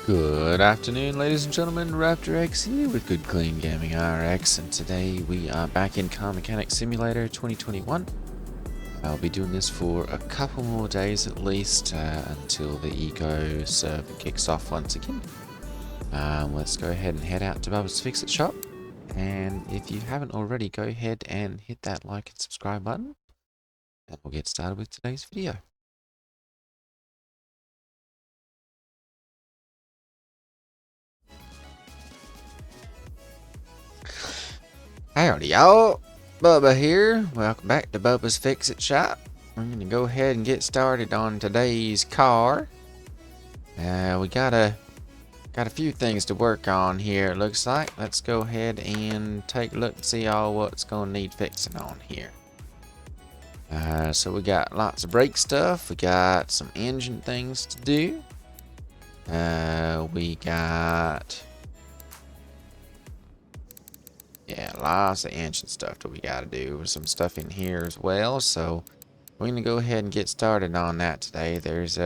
Good afternoon, ladies and gentlemen. Raptor X here with Good Clean Gaming RX, and today we are back in Car Mechanic Simulator 2021. I'll be doing this for a couple more days at least until the Eco server kicks off once again. Let's go ahead and head out to Bubba's Fix-It shop, and if you haven't already, go ahead and hit that like and subscribe button, and we'll get started with today's video. Howdy y'all, Bubba here. Welcome back to Bubba's Fix-It shop. We're going to go ahead and get started on today's car. We got a few things to work on here, it looks like. Let's go ahead and take a look and see all what's going to need fixing on here. So we got lots of brake stuff. We got some engine things to do. We got... yeah, lots of engine stuff that we gotta do. Some stuff in here as well, so we're gonna go ahead and get started on that today. There's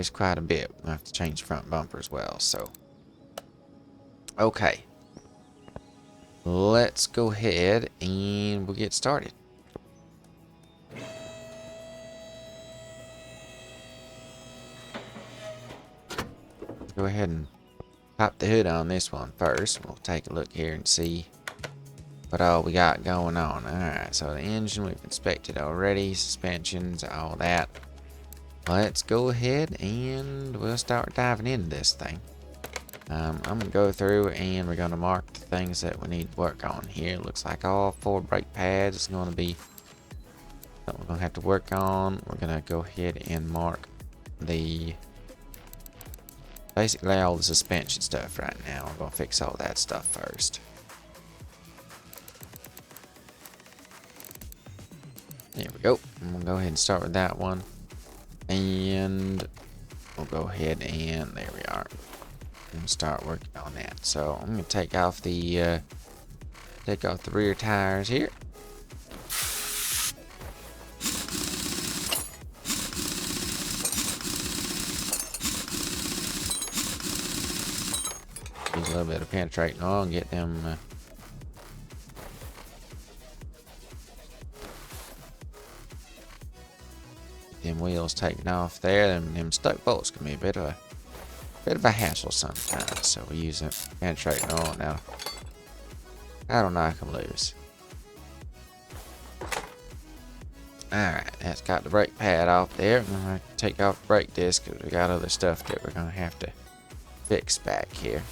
quite a bit. We'll have to change the front bumper as well, so. Okay. Let's go ahead and we'll get started. Go ahead and pop the hood on this one first. We'll take a look here and see what all we got going on. Alright, so the engine we've inspected already, suspensions, all that. Let's go ahead and we'll start diving into this thing. I'm gonna go through and we're gonna mark the things that we need to work on here. Looks like all 4 brake pads is gonna be something we're gonna have to work on. We're gonna go ahead and mark the basically all the suspension stuff right now. We're gonna fix all that stuff first. There we go. I'm gonna go ahead and start with that one. And we'll go ahead and there we are. And start working on that. So I'm gonna take off the rear tires here. Use a little bit of penetrating oil and get them wheels taken off there, and them stuck bolts can be a bit of a hassle sometimes. So we use it penetrating oil now. I don't knock them loose. Alright, that's got the brake pad off there. I'm gonna take off the brake disc because we got other stuff that we're gonna have to fix back here.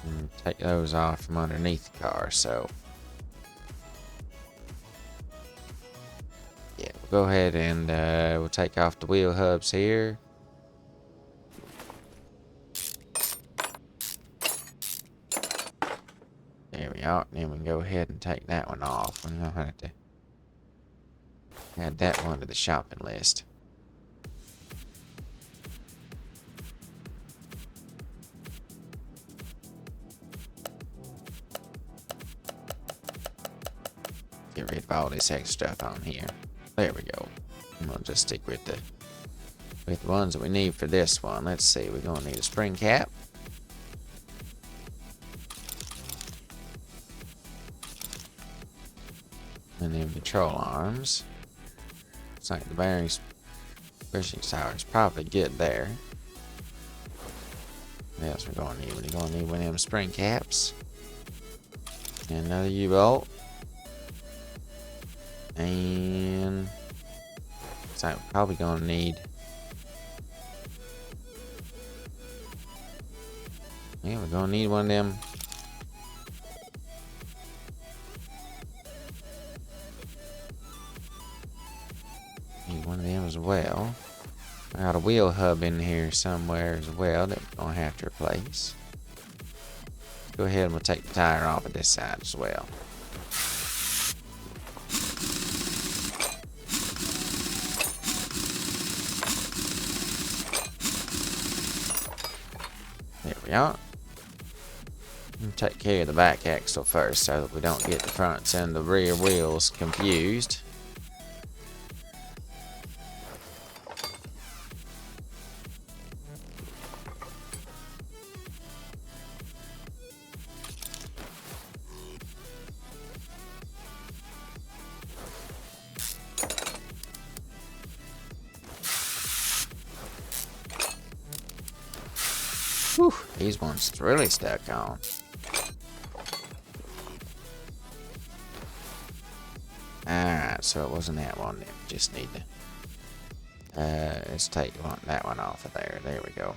And take those off from underneath the car, so yeah, we'll go ahead and we'll take off the wheel hubs here. There we are. And then we can go ahead and take that one off. We're gonna have to add that one to the shopping list. Get rid of all this extra stuff on here. There we go. I'm gonna just stick with the ones that we need for this one. Let's see, we're gonna need a spring cap. And then control arms. Looks like the bearings pushing tower is probably good there. What else we're gonna need? We're gonna need one of them spring caps. And another U-bolt. And so I'm probably gonna need, yeah, we're gonna need one of them. Need one of them as well. I got a wheel hub in here somewhere as well that we're gonna have to replace. Go ahead and we'll take the tire off of this side as well. There we are. Take care of the back axle first so that we don't get the fronts and the rear wheels confused. Whew, these ones really stuck on. Alright, so it wasn't that one then. Just need to let's take that one off of there. There we go.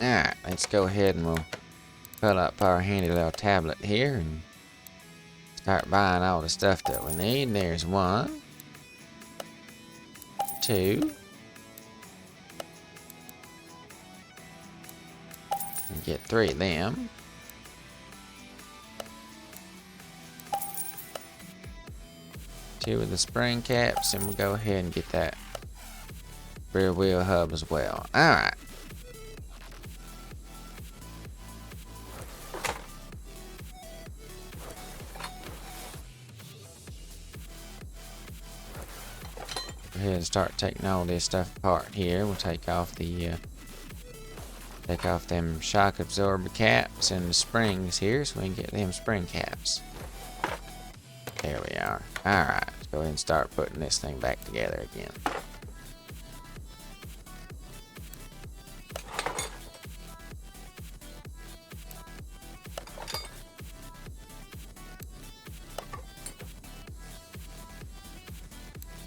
Alright, let's go ahead and we'll pull up our handy little tablet here and start buying all the stuff that we need. There's 1, 2, and get 3 of them. Two of the spring caps, and we'll go ahead and get that rear wheel hub as well. Alright. Go ahead and start taking all this stuff apart here. We'll take off them shock absorber caps and the springs here so we can get them spring caps. There we are. Alright, let's go ahead and start putting this thing back together again.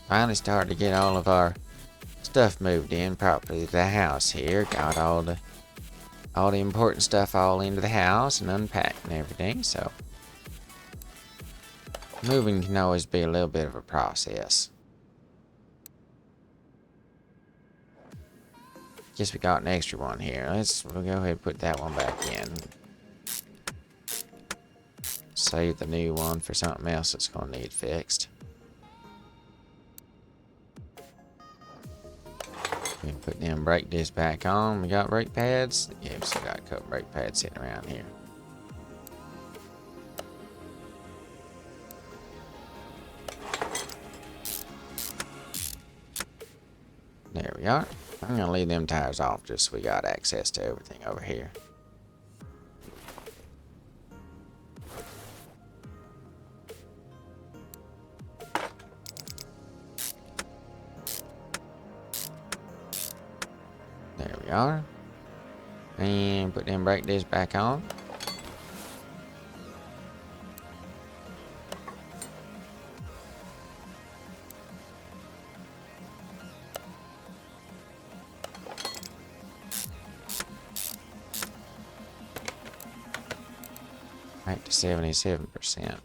Finally started to get all of our stuff moved in properly to the house here. Got all the important stuff all into the house and unpacked and everything, so moving can always be a little bit of a process. Guess we got an extra one here. We'll go ahead and put that one back in. Save the new one for something else that's gonna need fixed. We can put them brake discs back on. We got brake pads. Yeah, we still got a couple brake pads sitting around here. There we are. I'm gonna leave them tires off just so we got access to everything over here. There we are. And put them brake discs back on. Right to 77%.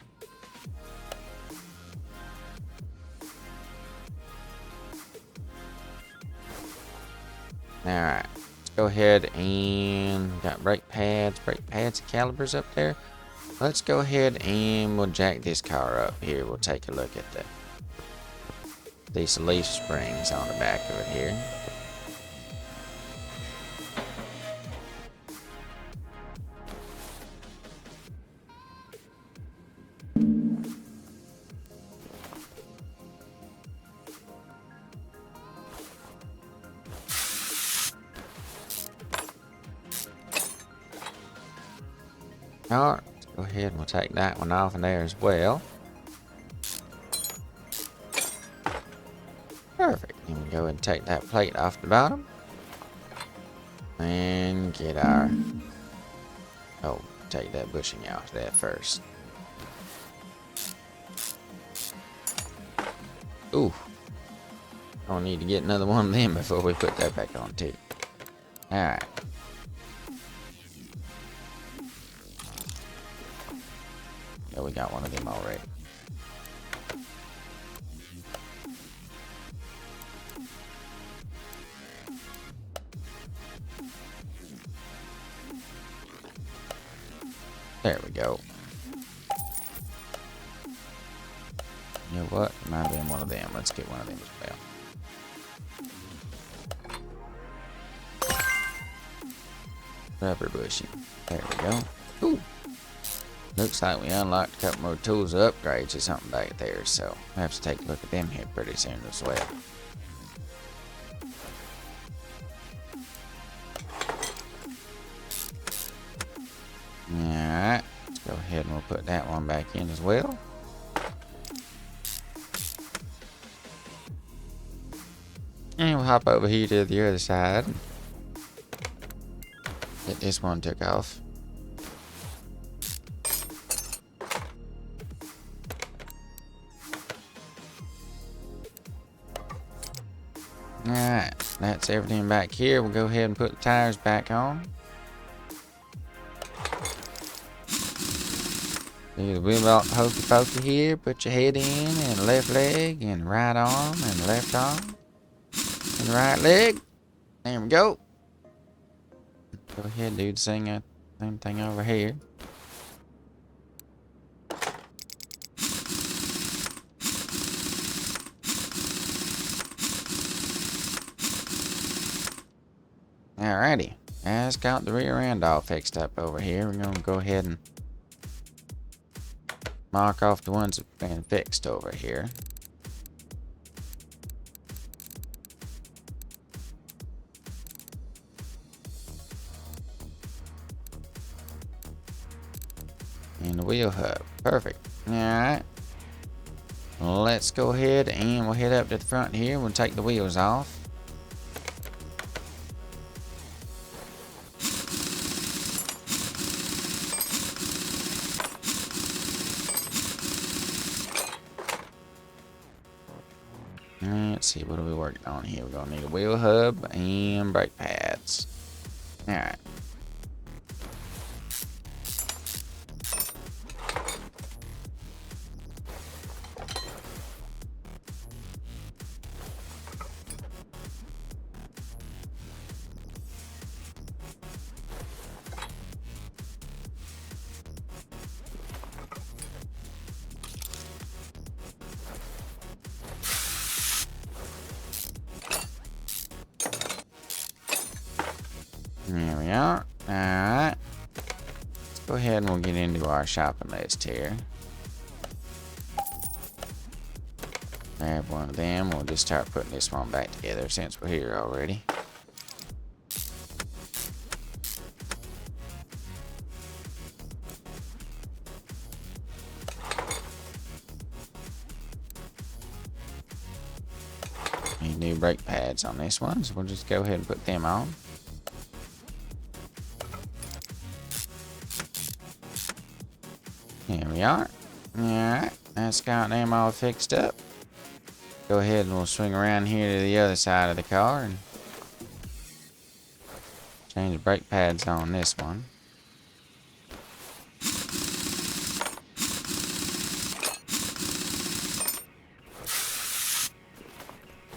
Alright, let's go ahead and got brake pads and calipers up there. Let's go ahead and we'll jack this car up here. We'll take a look at these leaf springs on the back of it here. Alright, let's go ahead and we'll take that one off in there as well. Perfect. And we'll go ahead and take that plate off the bottom. And get our... Oh, take that bushing out of that first. Ooh. I'll need to get another one of them before we put that back on too. Alright. Yeah, we got one of them already. There we go. You know what? Might be one of them. Let's get one of them as well. Rubber bushing. There we go. Ooh. Looks like we unlocked a couple more tools or upgrades or something back there, so we'll have to take a look at them here pretty soon as well. Alright, let's go ahead and we'll put that one back in as well. And we'll hop over here to the other side. Get this one took off. Alright, that's everything back here. We'll go ahead and put the tires back on. Do the wheel out hokey pokey here. Put your head in and left leg and right arm and left arm and right leg. There we go. Go ahead and do the same thing over here. Alrighty, that's got the rear end all fixed up over here. We're gonna go ahead and mark off the ones that have been fixed over here. And the wheel hub, perfect. Alright, let's go ahead and we'll head up to the front here. We'll take the wheels off. Let's see, what are we working on here? We're gonna need a wheel hub and brake pads. Alright. There we are. Alright. Let's go ahead and we'll get into our shopping list here. Grab one of them. We'll just start putting this one back together since we're here already. Need new brake pads on this one, so we'll just go ahead and put them on. Here we are. Alright, that's got them all fixed up. Go ahead and we'll swing around here to the other side of the car and change the brake pads on this one.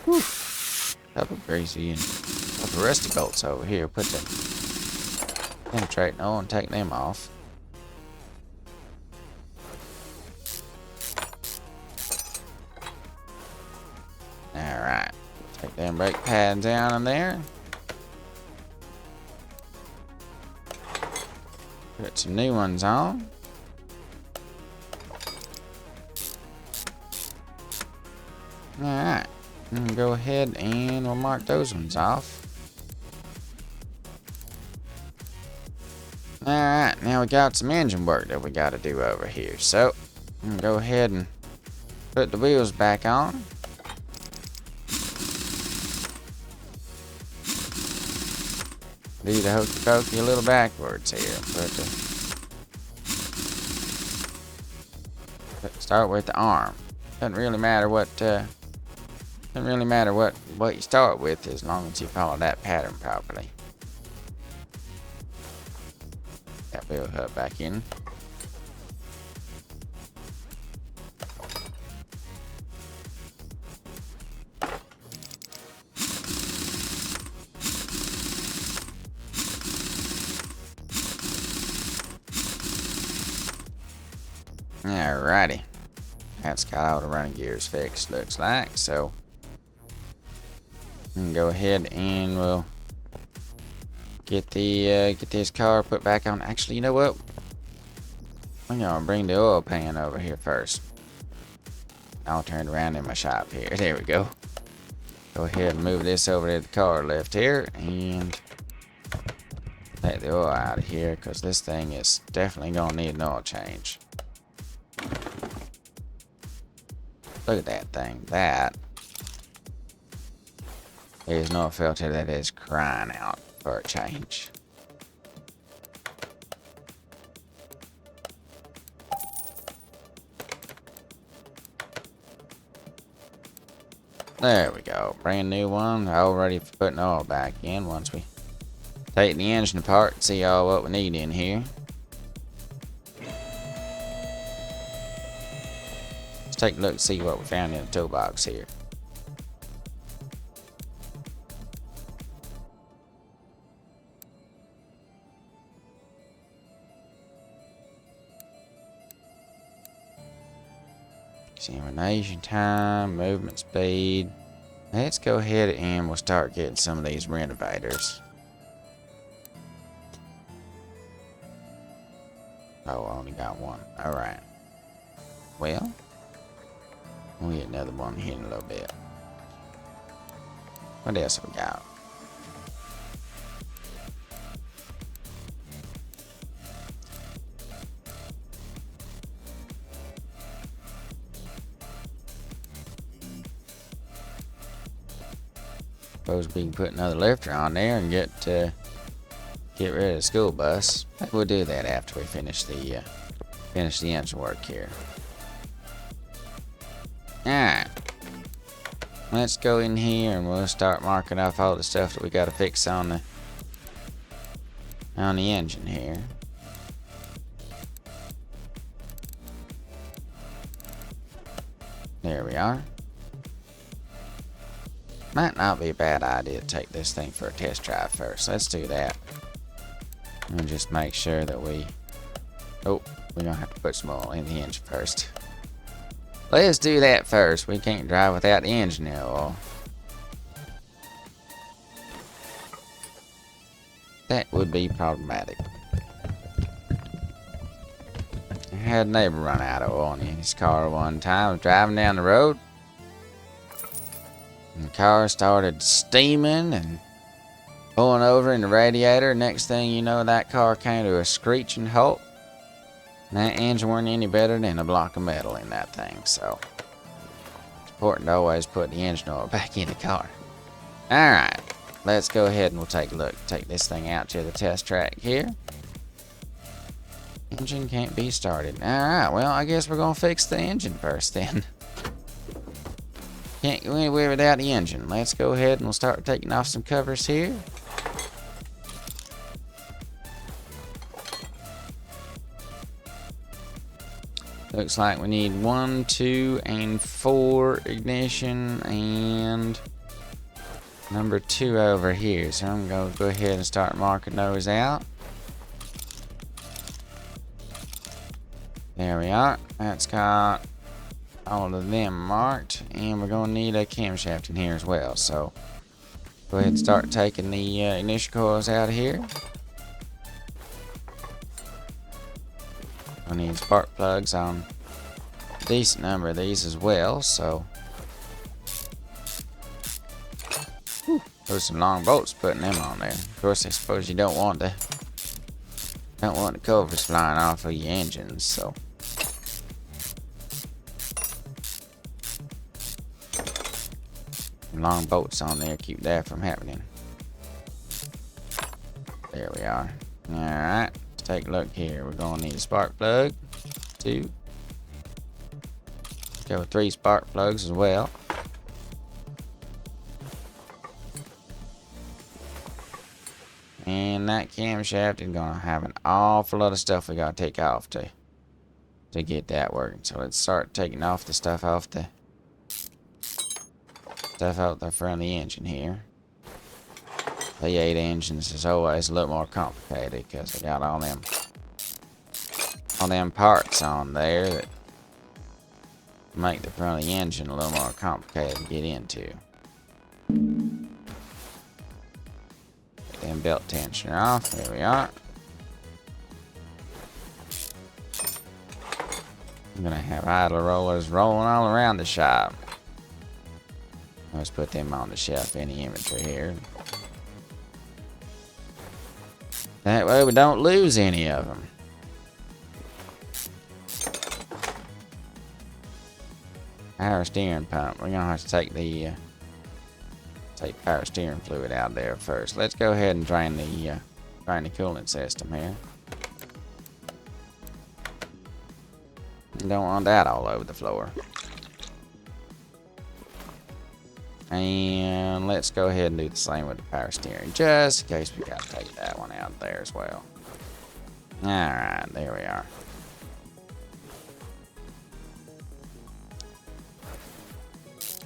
Whew. Couple greasy and couple rusty bolts over here. Put the penetrating on and take them off. Alright, take them brake pads down in there. Put some new ones on. Alright, and go ahead and we'll mark those ones off. Alright, now we got some engine work that we got to do over here. So, I'm gonna go ahead and put the wheels back on. Do the hokey pokey a little backwards here. Start with the arm. Doesn't really matter what you start with as long as you follow that pattern properly. That wheel hub back in. Alrighty, that's got all the running gears fixed, looks like. So, we can go ahead and we'll get this car put back on. Actually, you know what? I'm gonna bring the oil pan over here first. I'll turn around in my shop here. There we go. Go ahead and move this over to the car left here and take the oil out of here because this thing is definitely gonna need an oil change. Look at that thing. That There's no filter that is crying out for a change. There we go. Brand new one. All ready for putting oil back in once we take the engine apart and see all what we need in here. Let's take a look and see what we found in the toolbox here. Examination time, movement speed. Let's go ahead and we'll start getting some of these renovators. Oh, I only got one. Alright. Well, we'll get another one here in a little bit. What else have we got? Suppose we can put another lifter on there and get rid of the school bus. Maybe we'll do that after we finish the engine work here. Alright. Let's go in here and we'll start marking off all the stuff that we gotta fix on the engine here. There we are. Might not be a bad idea to take this thing for a test drive first. Let's do that. And just make sure that we're gonna have to put some oil in the engine first. Let's do that first. We can't drive without the engine oil. That would be problematic. I had a neighbor run out of oil in his car one time. I was driving down the road. And the car started steaming and pulling over in the radiator. Next thing you know, that car came to a screeching halt. And that engine weren't any better than a block of metal in that thing. So, it's important to always put the engine oil back in the car. Alright, let's go ahead and we'll take a look. Take this thing out to the test track here. Engine can't be started. Alright, well, I guess we're going to fix the engine first then. Can't go anywhere without the engine. Let's go ahead and we'll start taking off some covers here. Looks like we need 1, 2, and 4 ignition and number 2 over here. So I'm going to go ahead and start marking those out. There we are. That's got all of them marked. And we're going to need a camshaft in here as well. So go ahead and start taking the ignition coils out of here. I need spark plugs on a decent number of these as well, so there's some long bolts putting them on there. Of course, I suppose you don't want the covers flying off of your engines, so long bolts on there keep that from happening. There we are. Alright. Take a look here. We're going to need a spark plug. 2. Go with 3 spark plugs as well. And that camshaft is going to have an awful lot of stuff we got to take off to get that working. So let's start taking off the stuff off the front of the engine here. V8 engines is always a little more complicated because they got all them parts on there that make the front of the engine a little more complicated to get into. Get them belt tensioner off. There we are. I'm gonna have idle rollers rolling all around the shop. Let's put them on the shelf in the inventory here. That way we don't lose any of them. Our steering pump. We're gonna have to take the Take power steering fluid out there first. Let's go ahead and drain the coolant system here. You don't want that all over the floor. And let's go ahead and do the same with the power steering, just in case we got to take that one out there as well. Alright, there we are.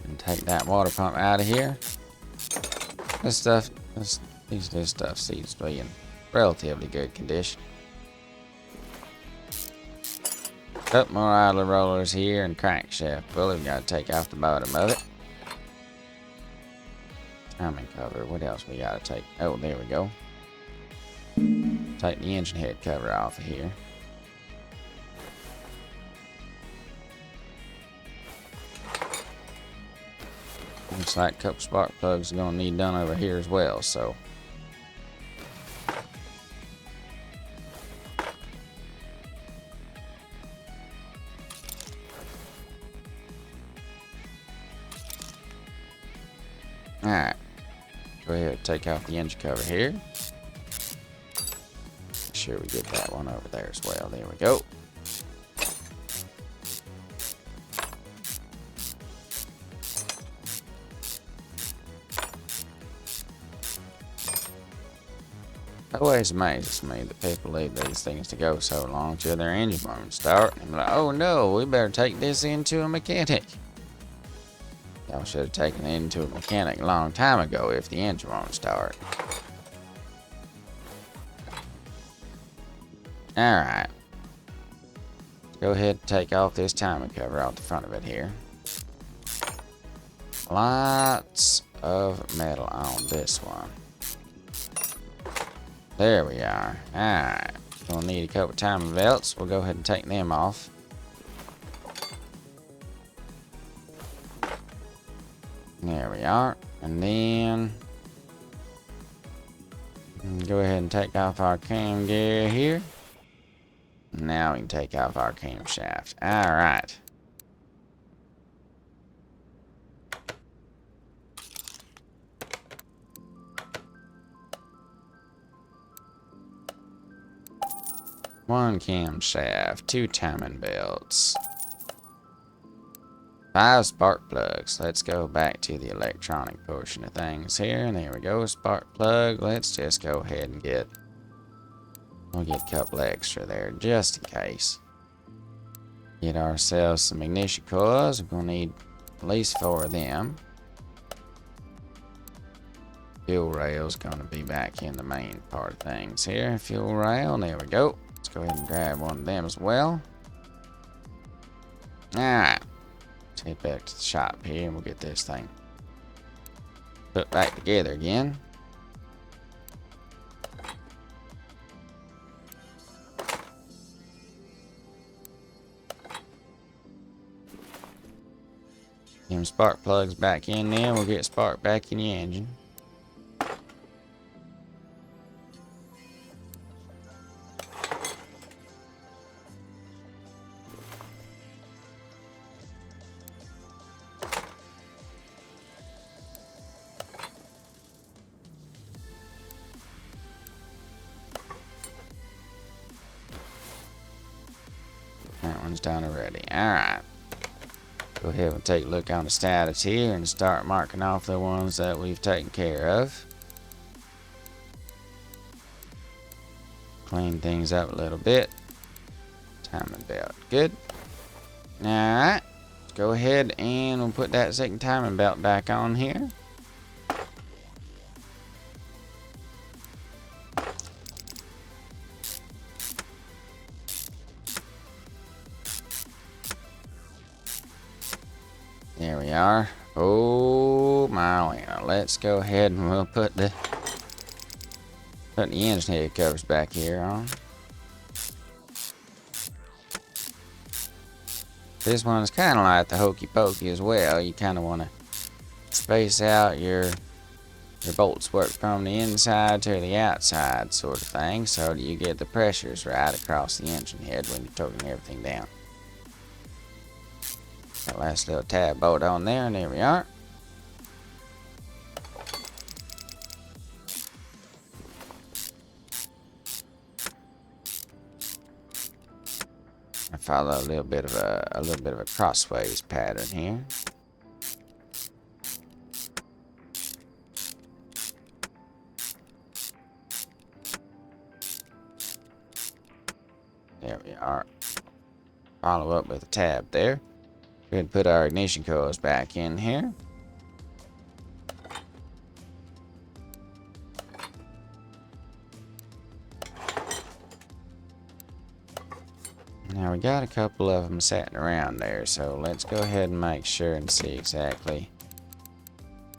And take that water pump out of here. This stuff seems to be in relatively good condition. Couple more idler rollers here and crankshaft pulley. We gotta take off the bottom of it. Timing cover. What else we gotta take? Oh, there we go. Take the engine head cover off of here. Looks like a couple spark plugs are gonna need done over here as well, so. Alright. Go ahead and take off the engine cover here. Make sure we get that one over there as well. There we go. It always amazes me that people leave these things to go so long till their engine won't start. And like, oh no, we better take this into a mechanic. Y'all should have taken it into a mechanic a long time ago if the engine won't start. Alright. Go ahead and take off this timing cover off the front of it here. Lots of metal on this one. There we are. Alright. We'll need a couple timing belts. We'll go ahead and take them off. There we are. And then go ahead and take off our cam gear here. Now we can take off our camshaft. Alright. One camshaft, 2 timing belts, 5 spark plugs. Let's go back to the electronic portion of things here. And there we go, spark plug. Let's just go ahead and we'll get a couple extra there just in case. Get ourselves some ignition coils. We're gonna need at least 4 of them. Fuel rail's gonna be back in the main part of things here. Fuel rail, there we go. Let's go ahead and grab one of them as well. Alright. Let's head back to the shop here and we'll get this thing put back together again. Get them spark plugs back in there. We'll get spark back in the engine. That one's done already. Alright. Go ahead and take a look on the status here and start marking off the ones that we've taken care of. Clean things up a little bit. Timing belt. Good. Alright. Let's go ahead and we'll put that second timing belt back on here. There we are. Oh my, let's go ahead and we'll put the engine head covers back here on. This one's kind of like the hokey pokey as well. You kind of want to space out your bolts work from the inside to the outside sort of thing, so that you get the pressures right across the engine head when you're torquing everything down. That last little tab bolt on there, and there we are. follow a little bit of a crossways pattern here. There we are. Follow up with a tab there. Go ahead and put our ignition coils back in here. Now we got a couple of them sitting around there, so let's go ahead and make sure and see exactly.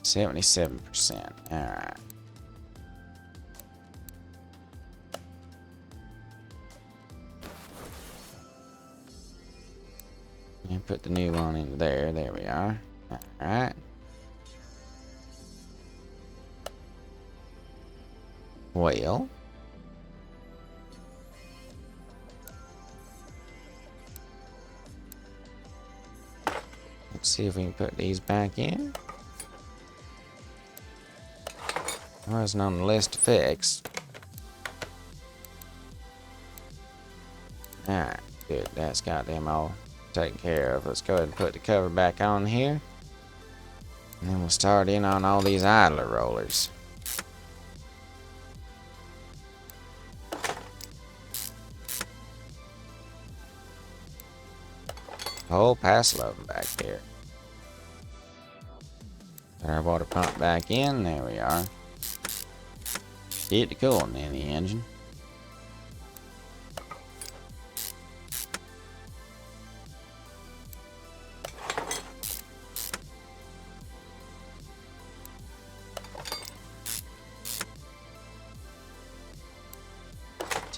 77%. Alright. And put the new one in there. There we are. Alright. Well. Let's see if we can put these back in. I wasn't on the list to fix. Alright, good. That's got them all taken care of. Let's go ahead and put the cover back on here. And then we'll start in on all these idler rollers. Whole passel of them back there. Put our water pump back in. There we are. Get the cooling in the engine.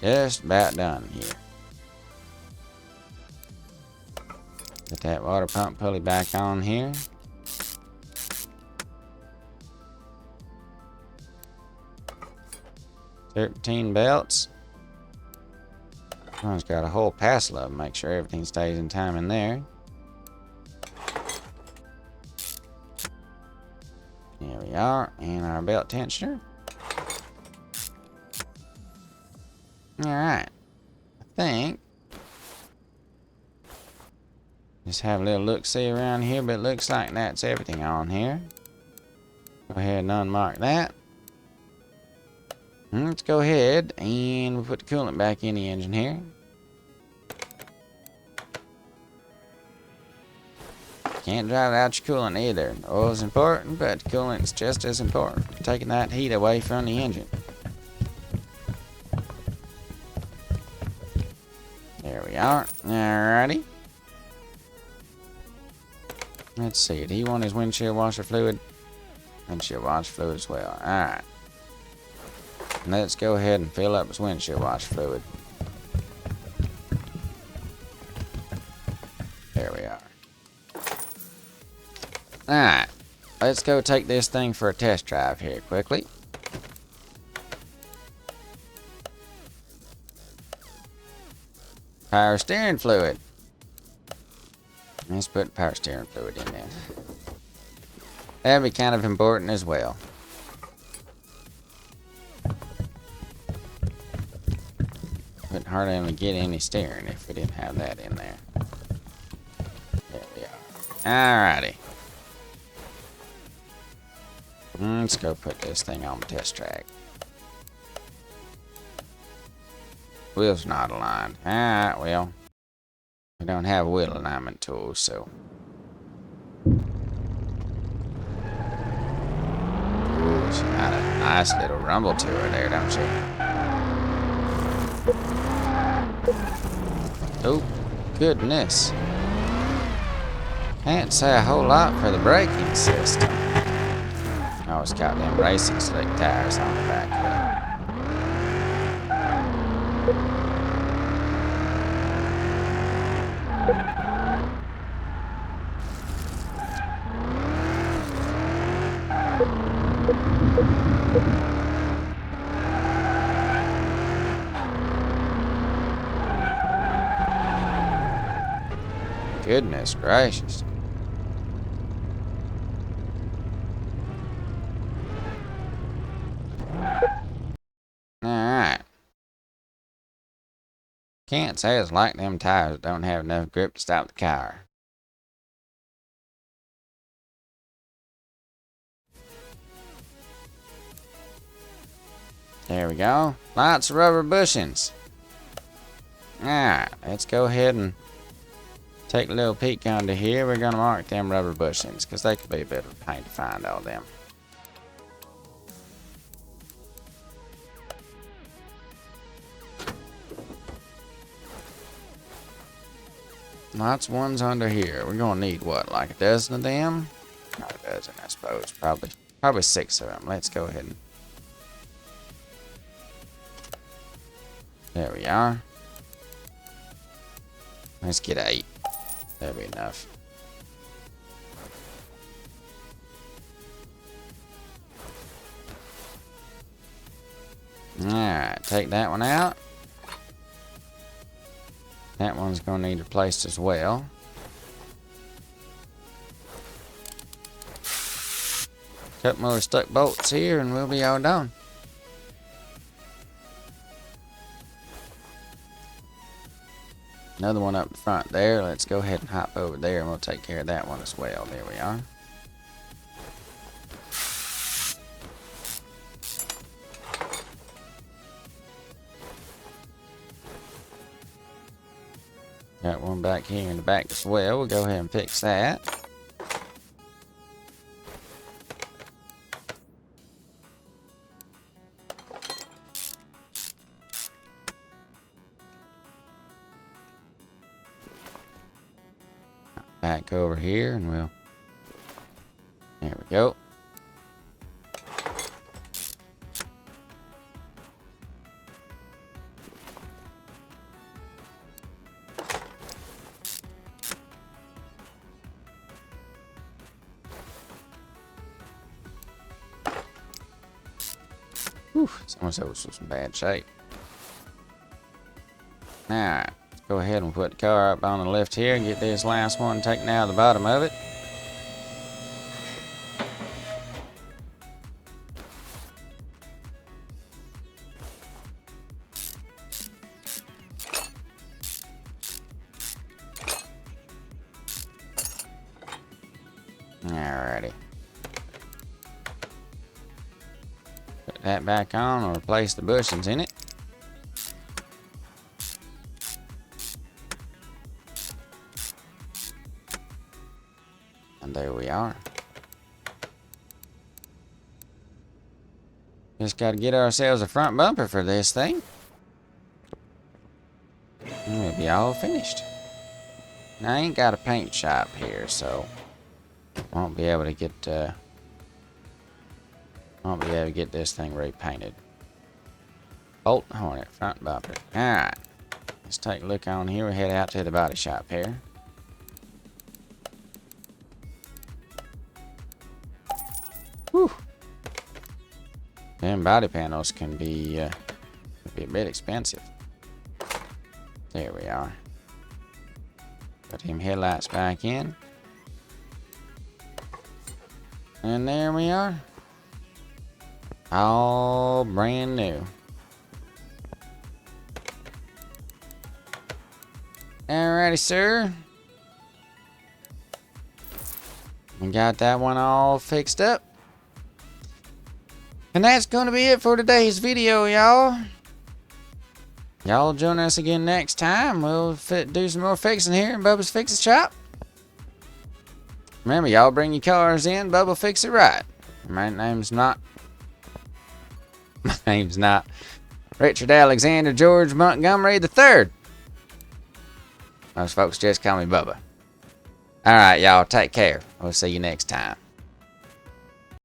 Just about done here. Put that water pump pulley back on here. Serpentine belts. One's got a whole passel of them. Make sure everything stays in time in there. Here we are. And our belt tensioner. Alright. I think. Just have a little look-see around here, but it looks like that's everything on here. Go ahead and unmark that. Let's go ahead and we'll put the coolant back in the engine here. Can't drive without your coolant either. Oil's important, but the coolant's just as important. Taking that heat away from the engine. There we are. Alrighty. Let's see. Did he want his windshield washer fluid? Windshield washer fluid as well. Alright. Let's go ahead and fill up his windshield washer fluid. There we are. Alright. Let's go take this thing for a test drive here quickly. Power steering fluid. Let's put power steering fluid in there. That'd be kind of important as well. Wouldn't hardly even get any steering if we didn't have that in there. There we are. Alrighty. Let's go put this thing on the test track. Wheels not aligned. Alright, well. We don't have a wheel alignment tool, so. Ooh, she got a nice little rumble to her there, don't she? Oh, goodness. Can't say a whole lot for the braking system. Oh, it's got them racing slick tires on the back of it. Goodness gracious. Alright. Can't say it's like them tires that don't have enough grip to stop the car. There we go. Lots of rubber bushings. Alright, let's go ahead and take a little peek under here. We're gonna mark them rubber bushings because they could be a bit of a pain to find all them. Lots of ones under here. We're gonna need what, like a dozen of them? Not a dozen, I suppose. Probably 6 of them. Let's go ahead and... There we are. Let's get 8. That'll be enough. Alright, take that one out. That one's going to need replaced as well. Couple more stuck bolts here and we'll be all done. Another one up the front there. Let's go ahead and hop over there and we'll take care of that one as well. There we are. Got one back here in the back as well. We'll go ahead and fix that. Back over here and we'll... There we go. Whew, someone said it was in bad shape. Alright, let's go ahead and put the car up on the left here and get this last one taken out of the bottom of it. Alrighty. Put that back on and replace the bushings in it. And there we are. Just got to get ourselves a front bumper for this thing. And we'll be all finished. Now, I ain't got a paint shop here, so won't be able to get this thing repainted. Bolt Hornet front bumper. Alright. Let's take a look on here. We'll head out to the body shop here. Whew. Them body panels can be a bit expensive. There we are. Put them headlights back in. And there we are. All brand new. Alrighty, sir. We got that one all fixed up. And that's going to be it for today's video, y'all. Y'all join us again next time. We'll do some more fixing here in Bubba's Fix-It Shop. Remember, y'all bring your cars in, Bubba fix it right. My name's not Richard Alexander George Montgomery III. Most folks just call me Bubba. Alright, y'all, take care. We'll see you next time.